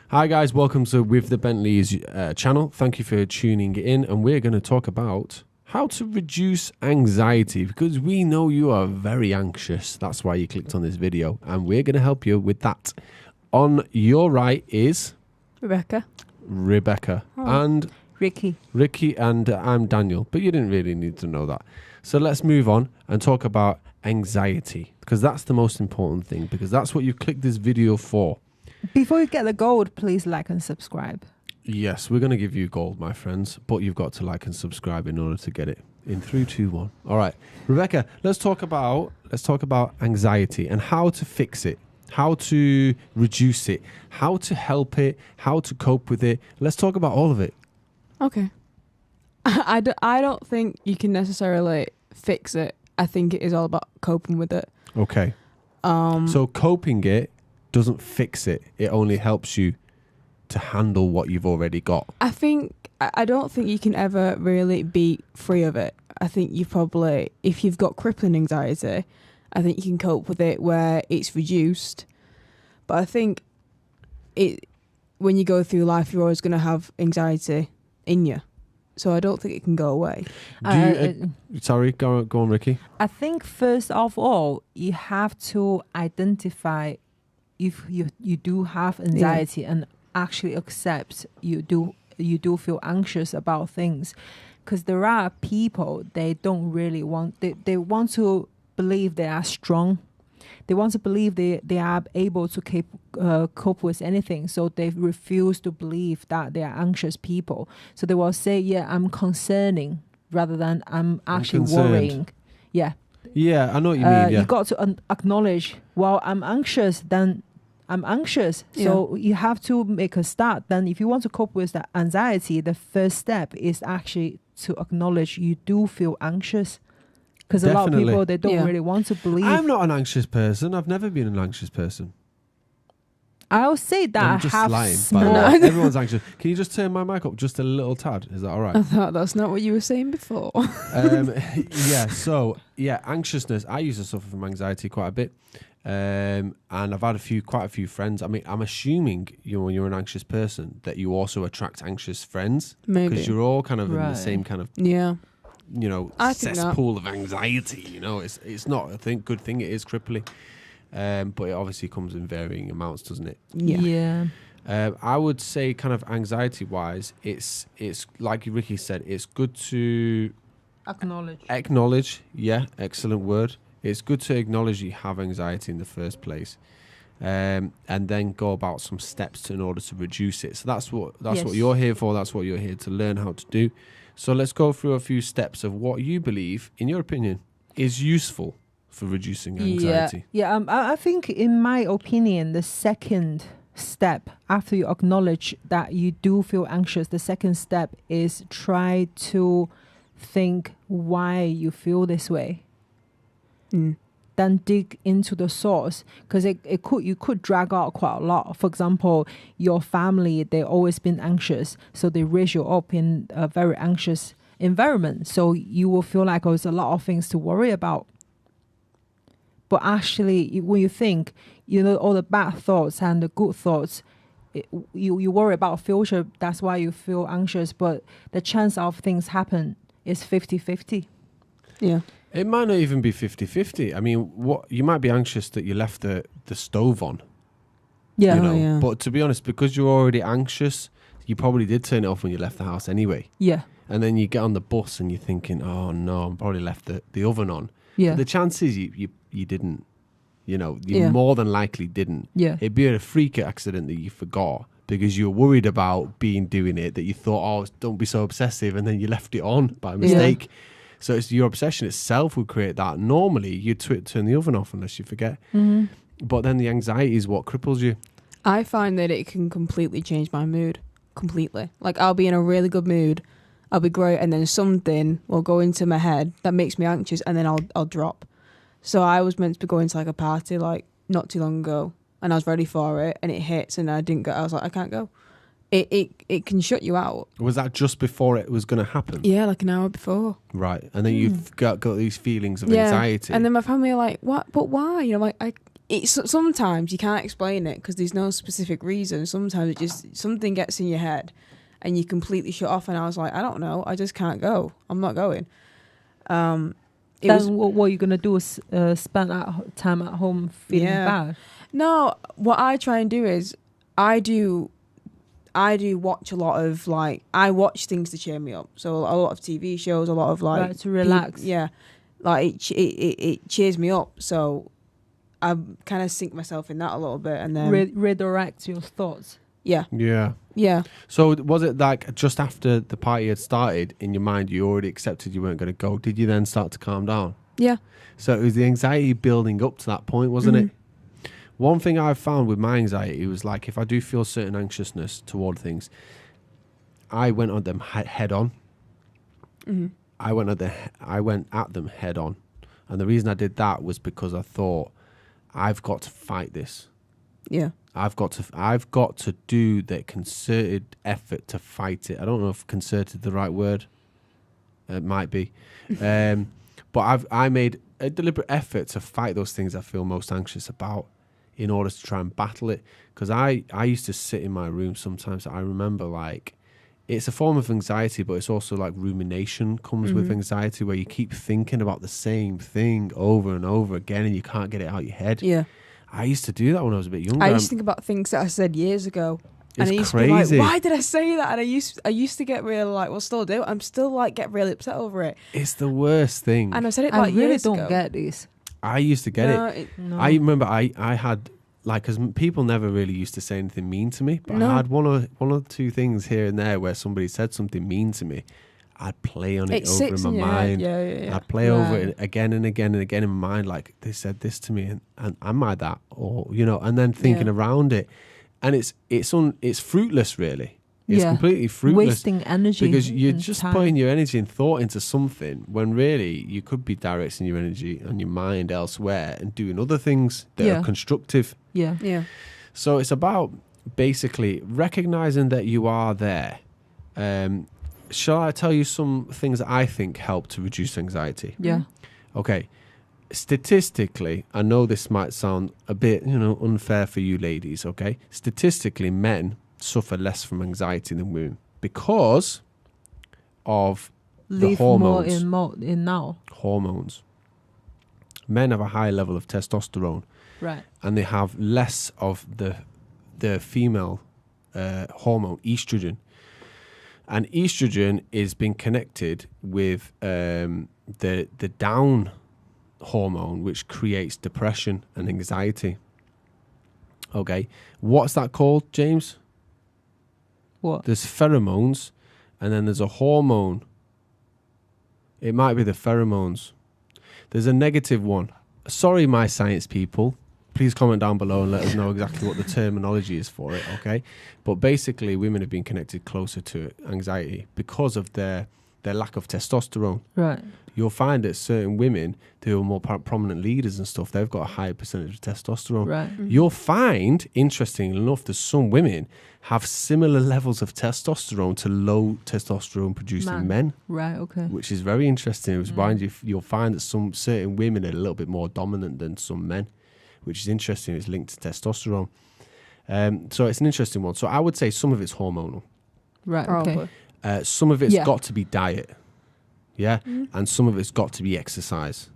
Hi guys, welcome to With the Bentleys channel. Thank you for tuning in, and we're going to talk about how to reduce anxiety, because we know you are very anxious. That's why you clicked on this video, and we're going to help you with that. On your right is Rebecca. And Ricky, and I'm Daniel, but you didn't really need to know that. So let's move on and talk about anxiety, because that's the most important thing, because that's what you clicked this video for. Before you get the gold, please like and subscribe. Yes, we're going to give you gold, my friends, but you've got to like and subscribe in order to get it. In 3, 2, 1. All right, Rebecca, let's talk about anxiety and how to fix it, how to reduce it, how to help it, how to cope with it. Let's talk about all of it. Okay. I don't think you can necessarily fix it. I think it is all about coping with it. Okay. So coping it doesn't fix it. It only helps you to handle what you've already got. I don't think you can ever really be free of it. I think you probably, if you've got crippling anxiety, I think you can cope with it where it's reduced. But I think when you go through life, you're always going to have anxiety in you. So I don't think it can go away. Sorry, go on, Ricky. I think first of all, you have to identify if you do have anxiety and actually accept you do feel anxious about things, because there are people, they don't really want, they want to believe they are strong. They want to believe they are able to cope with anything. So they refuse to believe that they are anxious people. So they will say, yeah, I'm concerning, rather than I'm actually worrying. Yeah. Yeah, I know what you mean. Yeah. You got to acknowledge, well, I'm anxious, then I'm anxious. So you have to make a start. Then if you want to cope with that anxiety, the first step is actually to acknowledge you do feel anxious. Because a lot of people, they don't really want to believe. I'm not an anxious person. I've never been an anxious person. I'll say that I'm I just have lying. small... Everyone's anxious. Can you just turn my mic up just a little tad? Is that all right? I thought that's not what you were saying before. Anxiousness. I used to suffer from anxiety quite a bit. And I've had quite a few friends. I mean, I'm assuming when you're an anxious person that you also attract anxious friends. Maybe. Because you're all kind of in the same kind of... Yeah. Cesspool of anxiety. It's not a good thing. It is crippling, but it obviously comes in varying amounts, doesn't it? Yeah. I would say, kind of anxiety wise, it's like Ricky said, it's good to acknowledge. Yeah, excellent word. It's good to acknowledge you have anxiety in the first place, and then go about some steps in order to reduce it. So that's what you're here for. That's what you're here to learn how to do. So let's go through a few steps of what you believe, in your opinion, is useful for reducing anxiety. Yeah. I think, in my opinion, the second step after you acknowledge that you do feel anxious, the second step is try to think why you feel this way. Then dig into the source, because you could drag out quite a lot. For example, your family, they've always been anxious, so they raise you up in a very anxious environment. So you will feel like there's a lot of things to worry about. But actually, when you think, all the bad thoughts and the good thoughts, you worry about future. That's why you feel anxious. But the chance of things happen is 50-50. Yeah. It might not even be 50-50. I mean, you might be anxious that you left the stove on. Yeah. But to be honest, because you're already anxious, you probably did turn it off when you left the house anyway. Yeah. And then you get on the bus and you're thinking, oh no, I probably left the oven on. Yeah. But the chances you didn't. You more than likely didn't. Yeah. It'd be a freak accident that you forgot because you were worried about doing it, that you thought, oh, don't be so obsessive, and then you left it on by mistake. Yeah. So it's your obsession itself would create that. Normally, you'd turn the oven off unless you forget. Mm-hmm. But then the anxiety is what cripples you. I find that it can completely change my mood. Completely. Like, I'll be in a really good mood. I'll be great. And then something will go into my head that makes me anxious, and then I'll drop. So I was meant to be going to like a party like not too long ago, and I was ready for it, and it hits, and I didn't go. I was like, I can't go. It can shut you out. Was that just before it was going to happen? Yeah, like an hour before. Right. And then you've got these feelings of anxiety. And then my family are like, what? But why? Like, it's sometimes you can't explain it because there's no specific reason. Sometimes it just something gets in your head, and you completely shut off. And I was like, I don't know, I just can't go. I'm not going. Then what are you gonna do? Spend time at home feeling bad? No, what I try and do is I do watch a lot of I watch things to cheer me up. So a lot of TV shows, a lot of to relax. It cheers me up. So I kind of sink myself in that a little bit, and then redirect your thoughts. Yeah. So was it like just after the party had started, in your mind you already accepted you weren't going to go? Did you then start to calm down? Yeah. So it was the anxiety building up to that point, wasn't it? One thing I've found with my anxiety was like if I do feel certain anxiousness toward things, I went on them head on. I went at them head on, and the reason I did that was because I thought I've got to fight this. Yeah. I've got to do the concerted effort to fight it. I don't know if concerted is the right word. It might be. But I made a deliberate effort to fight those things I feel most anxious about in order to try and battle it. Because I used to sit in my room sometimes. I remember it's a form of anxiety, but it's also like rumination comes with anxiety, where you keep thinking about the same thing over and over again and you can't get it out your head. Yeah. I used to do that when I was a bit younger. I used to think about things that I said years ago. It's and I used crazy. to be like, why did I say that? And I used to get really still do. I'm still get really upset over it. It's the worst thing. And I said it I really years don't ago. get this. I used to get it. No. I remember I had because people never really used to say anything mean to me, but I had one or two things here and there where somebody said something mean to me. I'd play on it over in my mind. Yeah. I'd play over it again and again and again in my mind, like they said this to me, and am I that, or and then thinking around it, and it's fruitless, really. It's completely fruitless, wasting energy because you're just time. putting your energy and thought into something when really you could be directing your energy and your mind elsewhere and doing other things that are constructive. Yeah. So it's about basically recognizing that you are there. Shall I tell you some things that I think help to reduce anxiety? Yeah. Okay. Statistically, I know this might sound a bit, unfair for you ladies, okay? Statistically, men suffer less from anxiety than women because of the hormones. More in now. Hormones. Men have a high level of testosterone. Right. And they have less of the female hormone, estrogen. And estrogen is being connected with the down hormone, which creates depression and anxiety. Okay. What's that called, James? What? There's pheromones, and then there's a hormone. It might be the pheromones. There's a negative one. Sorry, my science people. Please comment down below and let us know exactly what the terminology is for it, okay? But basically, women have been connected closer to anxiety because of their lack of testosterone. Right. You'll find that certain women who are more prominent leaders and stuff, they've got a higher percentage of testosterone. Right. You'll find, interestingly enough, that some women have similar levels of testosterone to low testosterone producing men. Right, okay. Which is very interesting. You'll find that some certain women are a little bit more dominant than some men, which is interesting. It's linked to testosterone. So it's an interesting one. So I would say some of it's hormonal. Right, okay. Some of it's got to be diet. Yeah. And some of it's got to be exercise,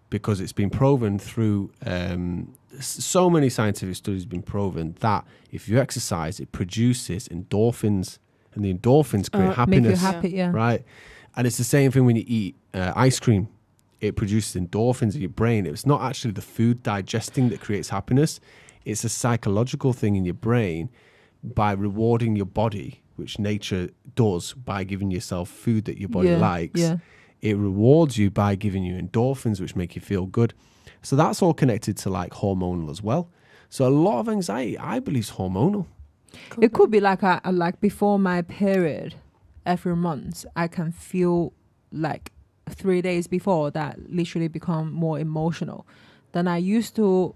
because it's been proven through so many scientific studies been proven that if you exercise, it produces endorphins, and the endorphins create happiness. Make you happy, yeah. Right. And it's the same thing when you eat ice cream. It produces endorphins in your brain. It's not actually the food digesting that creates happiness. It's a psychological thing in your brain by rewarding your body, which nature does by giving yourself food that your body likes. Yeah. It rewards you by giving you endorphins, which make you feel good. So that's all connected to like hormonal as well. So a lot of anxiety, I believe, is hormonal. Cool. It could be like like before my period, every month, I can feel like 3 days before that literally become more emotional. Then I used to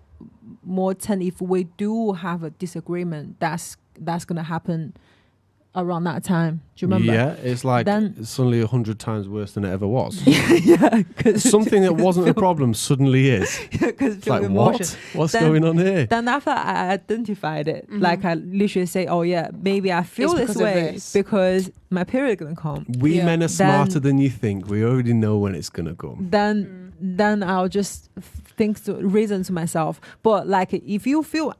more tend, if we do have a disagreement, that's gonna happen around that time. Do you remember? Yeah, it's like Then, suddenly 100 times worse than it ever was. yeah, Something that wasn't a problem suddenly is. It's like, what? What's going on here? Then after I identified it, Mhm. like I literally say, oh yeah, maybe I feel It's this because of way this. because my period gonna come. We Yeah. men are smarter than you think. We already know when it's going to come. Then I'll just reason to myself. But like if you feel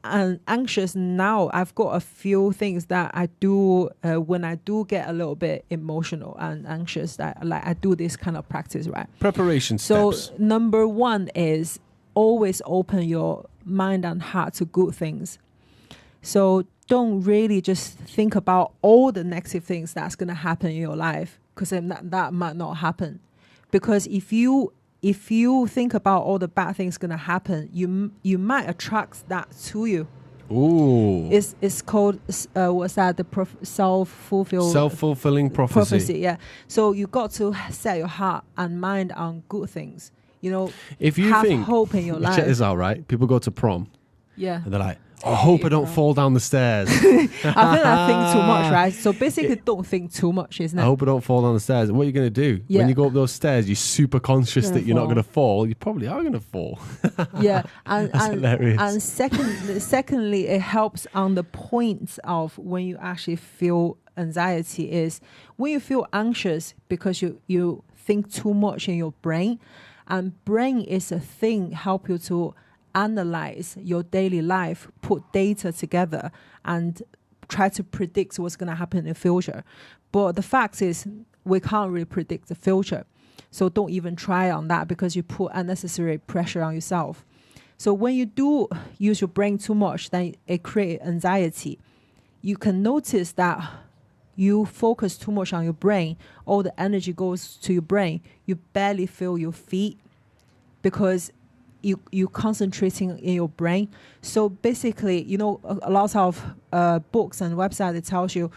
anxious now, I've got a few things that I do when I do get a little bit emotional and anxious, that like I do this kind of practice, right? Preparation So steps. number one is always open your mind and heart to good things. So don't really just think about all the negative things that's going to happen in your life, because that might not happen. Because if you think about all the bad things going to happen, you might attract that to you. Ooh. It's called what's that? The Self-fulfilling prophecy. Yeah. So you got to set your heart and mind on good things. You know, If you have think, hope in your life. check this out, right? People go to prom Yeah. and they're like, I hope I don't fall down the stairs. I think I think too much, right? So basically, don't think too much, isn't I it? hope I don't fall down the stairs. What are you going to do? Yeah. When you go up those stairs, you're super conscious Gonna that you're not fall. going to fall. You probably are going to fall. Yeah, and That's hilarious. and secondly, it helps on the points of when you actually feel anxiety is when you feel anxious because you think too much in your brain, and brain is a thing help you to analyze your daily life, put data together, and try to predict what's going to happen in the future. But the fact is, we can't really predict the future. So don't even try on that, because you put unnecessary pressure on yourself. So when you do use your brain too much, then it creates anxiety. You can notice that you focus too much on your brain, all the energy goes to your brain, you barely feel your feet because you concentrating in your brain. So basically, you know, a lot of books and websites, it tells you,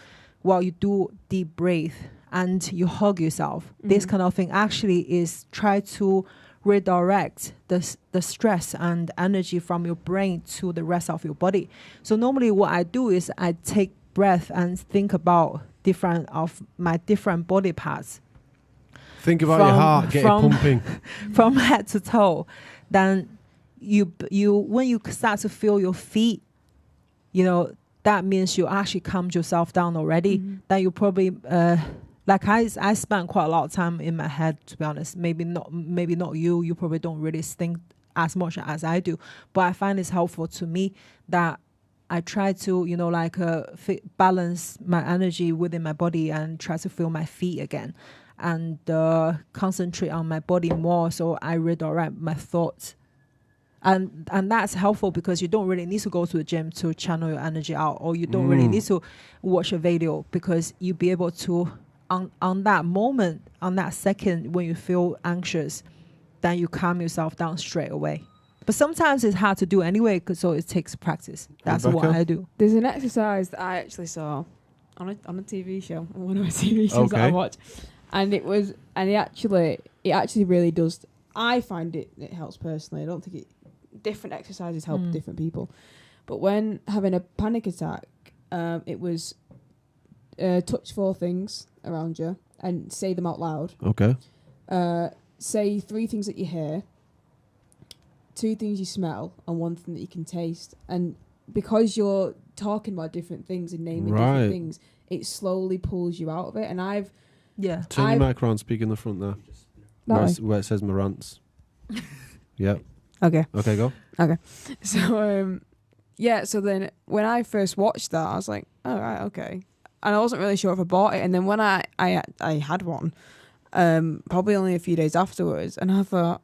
well, you do deep breathe and you hug yourself. This kind of thing actually is try to redirect the stress and energy from your brain to the rest of your body. So normally what I do is I take breath and think about different body parts. Think about your heart, get it pumping. From head to toe. Then you when you start to feel your feet, you know, that means you actually calmed yourself down already. Then you probably like I spent quite a lot of time in my head, to be honest. Maybe not you. You probably don't really think as much as I do. But I find it's helpful to me that I try to, you know, like balance my energy within my body and try to feel my feet again, and concentrate on my body more, so I redirect my thoughts. And that's helpful because you don't really need to go to the gym to channel your energy out, or you don't really need to watch a video, because you'll be able to, on that moment, on that second when you feel anxious, then you calm yourself down straight away. But sometimes it's hard to do anyway, so it takes practice. That's Rebecca? what I do. There's an exercise that I actually saw on a TV show, on one of my TV shows that I watch, and it actually really does. I find it helps personally. I don't think different exercises help different people, but when having a panic attack, it was touch 4 things around you and say them out loud. Okay. Say 3 things that you hear, 2 things you smell, and 1 thing that you can taste. And because you're talking about different things and naming different things, it slowly pulls you out of it. And Turn your mic around, speak in the front there. Where it says Marantz. Yep. Okay, go. Okay. So, so then when I first watched that, I was like, oh, right, okay. And I wasn't really sure if I bought it. And then when I had one, probably only a few days afterwards, and I thought,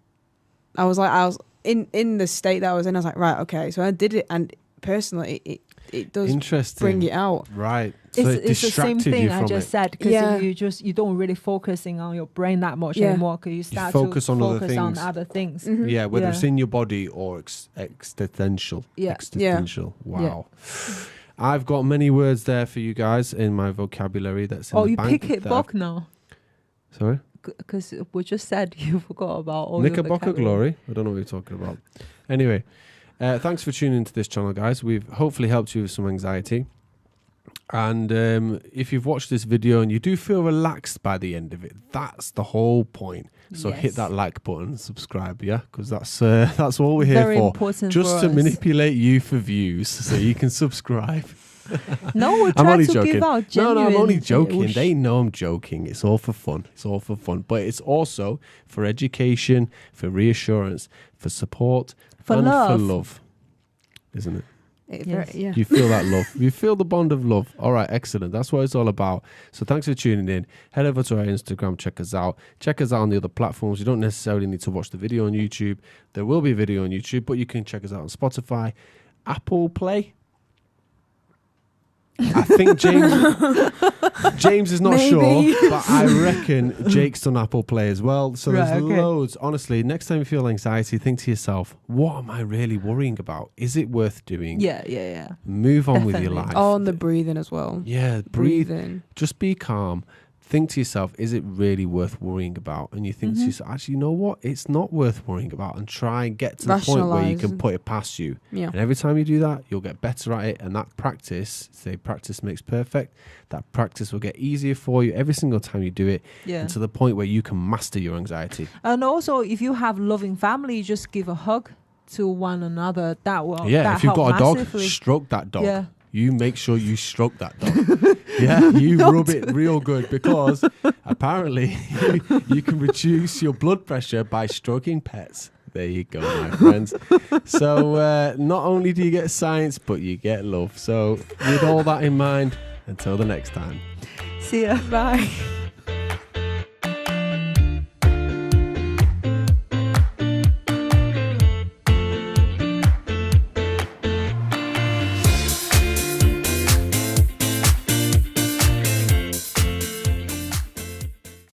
I was in the state that I was in, I was like, right, okay. So I did it, and personally, it does bring it out. Right. So it's the same thing I just said, because you don't really focusing on your brain that much anymore, because you start focus to on focus on other things. Yeah, whether it's in your body or existential. Yeah. Existential. Wow. I've got many words there for you guys in my vocabulary that's in the bank. Pick it back now. Sorry? Because we just said you forgot about all Knickerbocker glory. I don't know what you're talking about. Anyway, thanks for tuning into this channel, guys. We've hopefully helped you with some anxiety. And if you've watched this video and you do feel relaxed by the end of it, that's the whole point. So hit that like button, subscribe, yeah, because that's what we're here Very for. important Just for to us. manipulate you for views, so you can subscribe. No, we're I'm trying only to joking. give out genuine. No, I'm only joking. Whoosh. They know I'm joking. It's all for fun. It's all for fun. But it's also for education, for reassurance, for support, For and love. for love. Isn't it? Yes. Yeah. You feel that love. You feel the bond of love. All right, excellent. That's what it's all about. So thanks for tuning in. Head over to our Instagram. Check us out. Check us out on the other platforms. You don't necessarily need to watch the video on YouTube. There will be a video on YouTube, but you can check us out on Spotify, Apple Play. I think James is not Maybe. sure, but I reckon Jake's on Apple Play as well. So Right, there's okay. loads. Honestly, next time you feel anxiety, think to yourself, what am I really worrying about? Is it worth doing? Yeah. Move on with your Definitely. life. Oh, and the breathing as well. Yeah, breathe. Breathing. Just be calm. Think to yourself, is it really worth worrying about? And you think to yourself, actually, you know what? It's not worth worrying about. And try and get to the point where you can Rationalise. put it past you. Yeah. And every time you do that, you'll get better at it. And that practice, say practice makes perfect, that practice will get easier for you every single time you do it. Yeah. And to the point where you can master your anxiety. And also, if you have loving family, just give a hug to one another. That will. Yeah, that if you've got a dog, massively. stroke that dog. Yeah. You make sure you stroke that dog. Yeah, you rub it real good, because apparently you can reduce your blood pressure by stroking pets. There you go, my friends. So not only do you get science, but you get love. So with all that in mind, until the next time. See ya. Bye.